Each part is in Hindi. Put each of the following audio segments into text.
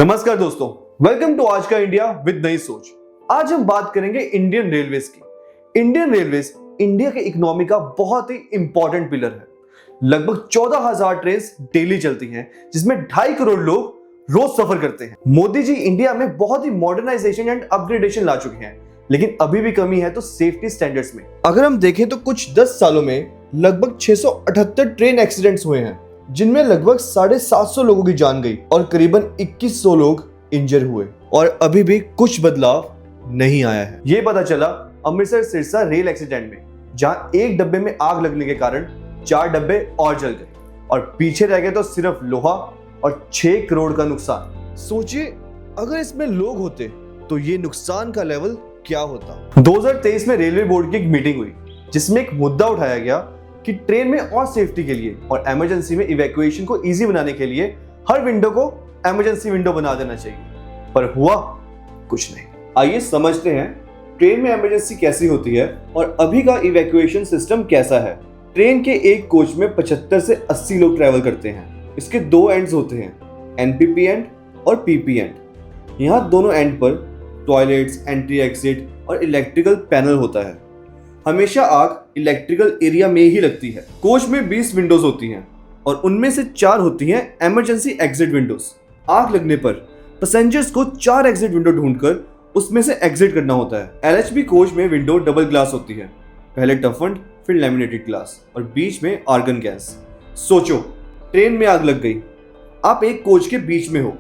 नमस्कार दोस्तों, वेलकम टू आज का इंडिया विद नई सोच। आज हम बात करेंगे इंडियन रेलवेज की। इंडियन रेलवेज इंडिया के इकोनॉमी का बहुत ही इंपॉर्टेंट पिलर है। लगभग 14,000 ट्रेन डेली चलती हैं, जिसमें 2.5 करोड़ लोग रोज सफर करते हैं। मोदी जी इंडिया में बहुत ही मॉडर्नाइजेशन एंड अपग्रेडेशन ला चुके हैं, लेकिन अभी भी कमी है तो सेफ्टी स्टैंडर्ड्स में। अगर हम देखें तो कुछ 10 सालों में लगभग 678 ट्रेन एक्सीडेंट्स हुए हैं, जिनमें लगभग 750 लोगों की जान गई और करीबन 2100 लोग इंजर हुए, और अभी भी कुछ बदलाव नहीं आया है। ये पता चला अमृतसर सिरसा रेल एक्सीडेंट में, जहां एक डब्बे में आग लगने के कारण 4 डब्बे और जल गए और पीछे रह गए तो सिर्फ लोहा और 6 करोड़ का नुकसान। सोचिए, अगर इसमें लोग होते तो ये नुकसान का लेवल क्या होता। 2023 में रेलवे बोर्ड की एक मीटिंग हुई, जिसमें एक मुद्दा उठाया गया कि ट्रेन में और सेफ्टी के लिए और इमरजेंसी में इवैक्यूएशन को इजी बनाने के लिए हर विंडो को इमरजेंसी विंडो बना देना चाहिए, पर हुआ कुछ नहीं। आइए समझते हैं ट्रेन में इमरजेंसी कैसी होती है और अभी का इवैक्यूएशन सिस्टम कैसा है। ट्रेन के एक कोच में 75 से 80 लोग ट्रैवल करते हैं। इसके 2 एंड्स होते हैं, एनपीपी एंड और पीपी एंड। यहाँ दोनों एंड पर टॉयलेट्स, एंट्री एग्जिट और इलेक्ट्रिकल पैनल होता है। हमेशा आग इलेक्ट्रिकल एरिया में ही लगती है। कोच में 20 विंडोज होती हैं और उनमें से 4 होती हैं इमरजेंसी एग्जिट विंडोज। आग लगने पर पैसेंजर्स को 4 एग्जिट विंडो ढूंढकर उसमें से एग्जिट करना होता है। एलएचबी कोच में विंडो डबल ग्लास होती है, पहले टफन्ड फिर लैमिनेटेड ग्लास और बीच में आर्गन गैस। सोचो, ट्रेन में आग लग गई, आप एक कोच के बीच में हो,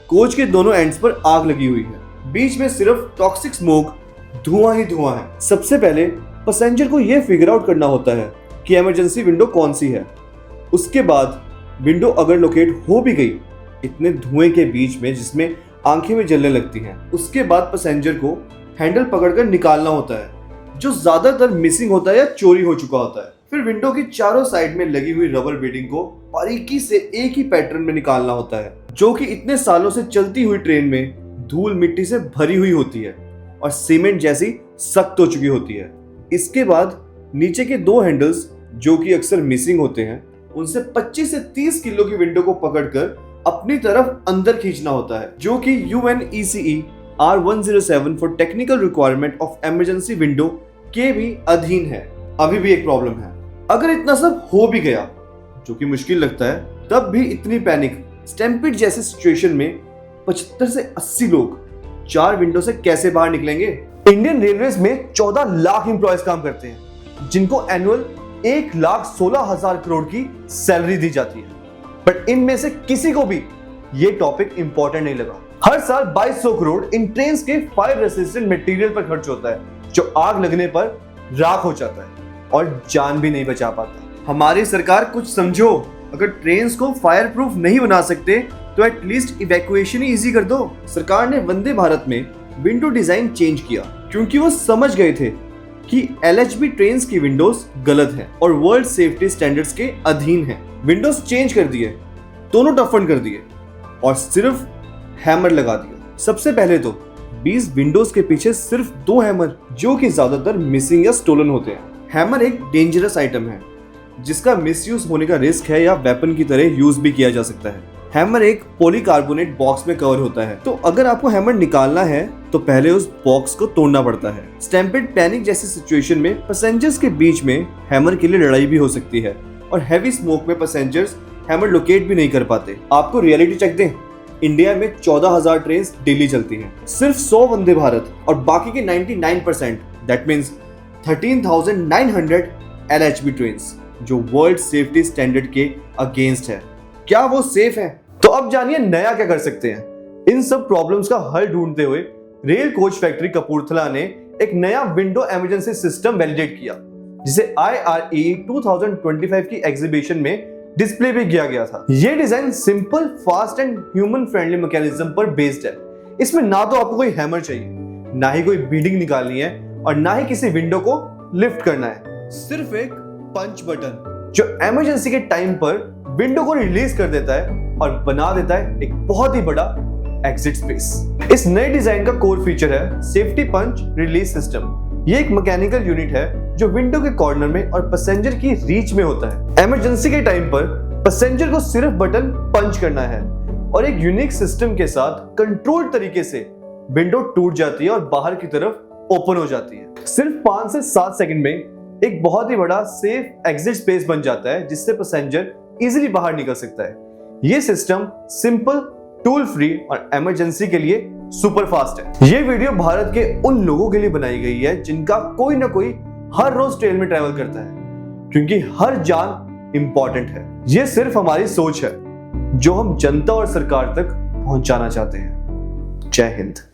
कोच के दोनों एंड्स पर आग लगी हुई है, बीच में सिर्फ टॉक्सिक स्मोक, धुआं ही धुआं है। सबसे पहले पैसेंजर को यह फिगर आउट करना होता है कि इमरजेंसी विंडो कौन सी है। उसके बाद विंडो अगर लोकेट हो भी गई इतने धुएं के बीच में जिसमें आंखें भी जलने लगती हैं, उसके बाद पैसेंजर को हैंडल पकड़कर निकालना होता है, जो ज्यादातर मिसिंग होता है या चोरी हो चुका होता है। फिर विंडो की चारों साइड में लगी हुई रबर बीडिंग को बारीकी से एक ही पैटर्न में निकालना होता है, जो कि इतने सालों से चलती हुई ट्रेन में धूल मिट्टी से भरी हुई होती है और सीमेंट जैसी सख्त हो चुकी होती है। इसके बाद नीचे के 2 हैंडल्स, जो कि अक्सर मिसिंग होते हैं, उनसे 25 से 30 किलो की विंडो को पकड़कर अपनी तरफ अंदर खींचना होता है, जो कि UNECE R107 for technical requirement of emergency window के भी अधीन है। अभी भी एक प्रॉब्लम है, अगर इतना सब हो भी गया, जो कि मुश्किल लगता है, तब भी इतनी पैनिक स्टैम्पिड जैसे सिचुएशन में 75 से 80 लोग 4 विंडो से कैसे बाहर निकलेंगे। इंडियन रेलवेज में 14 लाख एम्प्लॉयज काम करते हैं, जिनको एनुअल 1,16,000 करोड़ की सैलरी दी जाती है, बट इनमें से किसी को भी ये टॉपिक इंपॉर्टेंट नहीं लगा। हर साल 2200 करोड़ इन ट्रेन के फायर रेसिस्टेंट मटेरियल पर खर्च होता है, जो आग लगने पर राख हो जाता है और जान भी नहीं बचा पाता। हमारी सरकार कुछ समझो, अगर ट्रेन को फायर प्रूफ नहीं बना सकते तो एटलीस्ट इवैक्यूएशन ही इजी कर दो। सरकार ने वंदे भारत में विंडो डिजाइन चेंज किया, क्योंकि वो समझ गए थे कि एलएचबी ट्रेन्स की विंडोज गलत हैं और वर्ल्ड सेफ्टी स्टैंडर्ड्स के अधीन हैं। विंडोज चेंज कर दिए, दोनों टफन कर दिए और सिर्फ हैमर लगा दिया। सबसे पहले तो 20 विंडोज के पीछे सिर्फ 2 हैमर, जो कि ज्यादातर मिसिंग या स्टोलन होते हैं। हैमर एक डेंजरस आइटम है, जिसका मिसयूज होने का रिस्क है या वेपन की तरह यूज भी किया जा सकता है। हैमर एक पॉलीकार्बोनेट बॉक्स में कवर होता है, तो अगर आपको हैमर निकालना है तो पहले उस बॉक्स को तोड़ना पड़ता है। स्टैम्पिड पैनिक जैसी सिचुएशन में पैसेंजर्स के बीच में हैमर के लिए लड़ाई भी हो सकती है और हैवी स्मोक में पैसेंजर्स हैमर लोकेट भी नहीं कर पाते। आपको रियलिटी चेक दें, इंडिया में 14,000 ट्रेन डेली चलती हैं, सिर्फ 100 वंदे भारत और बाकी के 99% दैट मीन्स 13,900 LHB ट्रेन, जो वर्ल्ड सेफ्टी स्टैंडर्ड के अगेंस्ट है। क्या वो सेफ है? तो अब जानिए नया क्या कर सकते हैं। इन सब प्रॉब्लम्स का हल ढूंढते हुए रेल कोच फैक्ट्री कपूरथला ने एक नया विंडो इमरजेंसी सिस्टम वैलिडेट किया, जिसे IRE 2025 की एग्जीबिशन में डिस्प्ले भी किया गया था। ये design simple, fast and human friendly mechanism पर बेस्ड है। इसमें ना तो आपको कोई हैमर चाहिए, ना ही कोई बीडिंग निकालनी है और ना ही किसी विंडो को लिफ्ट करना है। सिर्फ एक पंच बटन, जो इमरजेंसी के टाइम पर विंडो को रिलीज कर देता है और बना देता है एक बहुत ही बड़ा एग्जिट स्पेस। इस नए डिजाइन का कोर फीचर है सेफ्टी पंच रिलीज सिस्टम। ये एक मैकेनिकल यूनिट है जो विंडो के कॉर्नर में और पैसेंजर की रीच में होता है। इमरजेंसी के टाइम पर पैसेंजर को सिर्फ बटन पंच करना है और एक यूनिक सिस्टम के साथ कंट्रोल तरीके से विंडो टूट जाती है और बाहर की तरफ ओपन हो जाती है। सिर्फ 5 से 7 सेकंड में एक बहुत ही बड़ा सेफ एग्जिट स्पेस बन जाता है जिससे पैसेंजर इजीली बाहर निकल सकता है। ये सिस्टम सिंपल, टूल फ्री और इमरजेंसी के लिए सुपर फास्ट है। ये वीडियो भारत के उन लोगों के लिए बनाई गई है जिनका कोई ना कोई हर रोज ट्रेन में ट्रैवल करता है, क्योंकि हर जान इंपॉर्टेंट है। ये सिर्फ हमारी सोच है जो हम जनता और सरकार तक पहुंचाना चाहते हैं। जय हिंद।